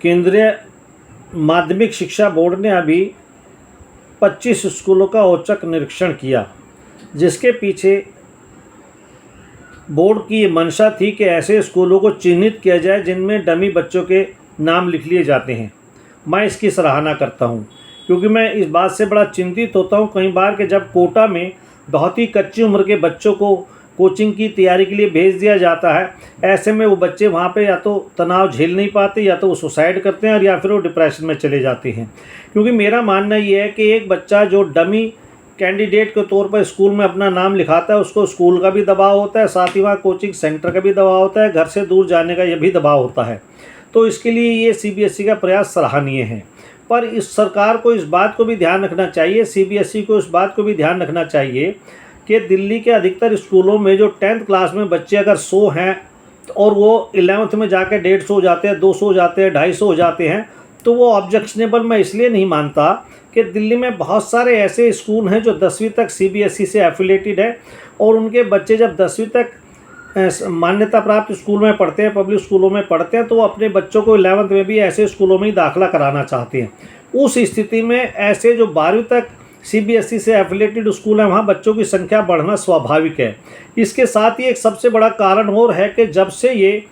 केंद्रीय माध्यमिक शिक्षा बोर्ड ने अभी 25 स्कूलों का औचक निरीक्षण किया, जिसके पीछे बोर्ड की ये मंशा थी कि ऐसे स्कूलों को चिन्हित किया जाए जिनमें डमी बच्चों के नाम लिख लिए जाते हैं। मैं इसकी सराहना करता हूं, क्योंकि मैं इस बात से बड़ा चिंतित होता हूं कई बार कि जब कोटा में बहुत ही कच्ची उम्र के बच्चों को कोचिंग की तैयारी के लिए भेज दिया जाता है, ऐसे में वो बच्चे वहाँ पे या तो तनाव झेल नहीं पाते, या तो वो सुसाइड करते हैं, और या फिर वो डिप्रेशन में चले जाते हैं। क्योंकि मेरा मानना ये है कि एक बच्चा जो डमी कैंडिडेट के तौर पर स्कूल में अपना नाम लिखाता है, उसको स्कूल का भी दबाव होता है, साथ ही वहाँ कोचिंग सेंटर का भी दबाव होता है, घर से दूर जाने का यह भी दबाव होता है। तो इसके लिए ये सीबीएसई का प्रयास सराहनीय है। पर इस सरकार को इस बात को भी ध्यान रखना चाहिए, सीबीएसई को इस बात को भी ध्यान रखना चाहिए कि दिल्ली के अधिकतर स्कूलों में जो 10th क्लास में बच्चे अगर 100 हैं और वो 11th में जाकर 150 हो जाते हैं, 200 हो जाते हैं, 250 हो जाते हैं, तो वो ऑब्जेक्शनेबल मैं इसलिए नहीं मानता कि दिल्ली में बहुत सारे ऐसे स्कूल हैं जो 10वीं तक सीबीएसई से एफिलेटेड है, और उनके बच्चे जब 10वीं तक मान्यता प्राप्त स्कूल में पढ़ते हैं, पब्लिक स्कूलों में पढ़ते हैं, तो वो अपने बच्चों को 11th में भी ऐसे स्कूलों में ही दाखिला कराना चाहते हैं। उस स्थिति में ऐसे जो 12वीं तक सीबीएसई से एफिलेटेड स्कूल हैं, वहाँ बच्चों की संख्या बढ़ना स्वाभाविक है। इसके साथ ही एक सबसे बड़ा कारण और है कि जब से ये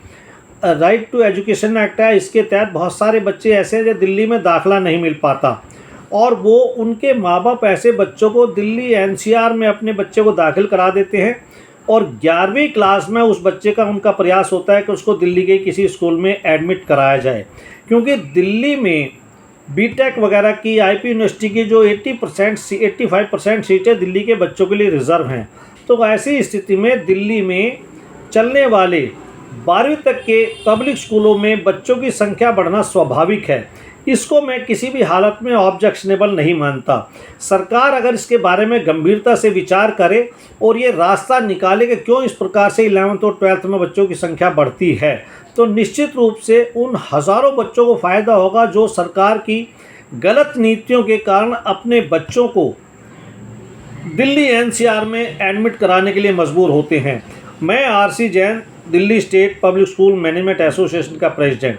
राइट टू एजुकेशन एक्ट है, इसके तहत बहुत सारे बच्चे ऐसे हैं जो दिल्ली में दाखिला नहीं मिल पाता, और वो उनके माँ बाप ऐसे बच्चों को दिल्ली एनसीआर में अपने बच्चे को दाखिल करा देते हैं, और 11वीं क्लास में उस बच्चे का उनका प्रयास होता है कि उसको दिल्ली के किसी स्कूल में एडमिट कराया जाए। क्योंकि दिल्ली में बीटेक वगैरह की आईपी यूनिवर्सिटी की जो 85% सीटें दिल्ली के बच्चों के लिए रिज़र्व हैं। तो ऐसी स्थिति में दिल्ली में चलने वाले 12वीं तक के पब्लिक स्कूलों में बच्चों की संख्या बढ़ना स्वाभाविक है। इसको मैं किसी भी हालत में ऑब्जेक्शनेबल नहीं मानता। सरकार अगर इसके बारे में गंभीरता से विचार करे और ये रास्ता निकाले कि क्यों इस प्रकार से 11th और 12th में बच्चों की संख्या बढ़ती है, तो निश्चित रूप से उन हज़ारों बच्चों को फ़ायदा होगा जो सरकार की गलत नीतियों के कारण अपने बच्चों को दिल्ली एनसीआर में एडमिट कराने के लिए मजबूर होते हैं। मैं RC Jain, Delhi state public school management association का प्रेसिडेंट।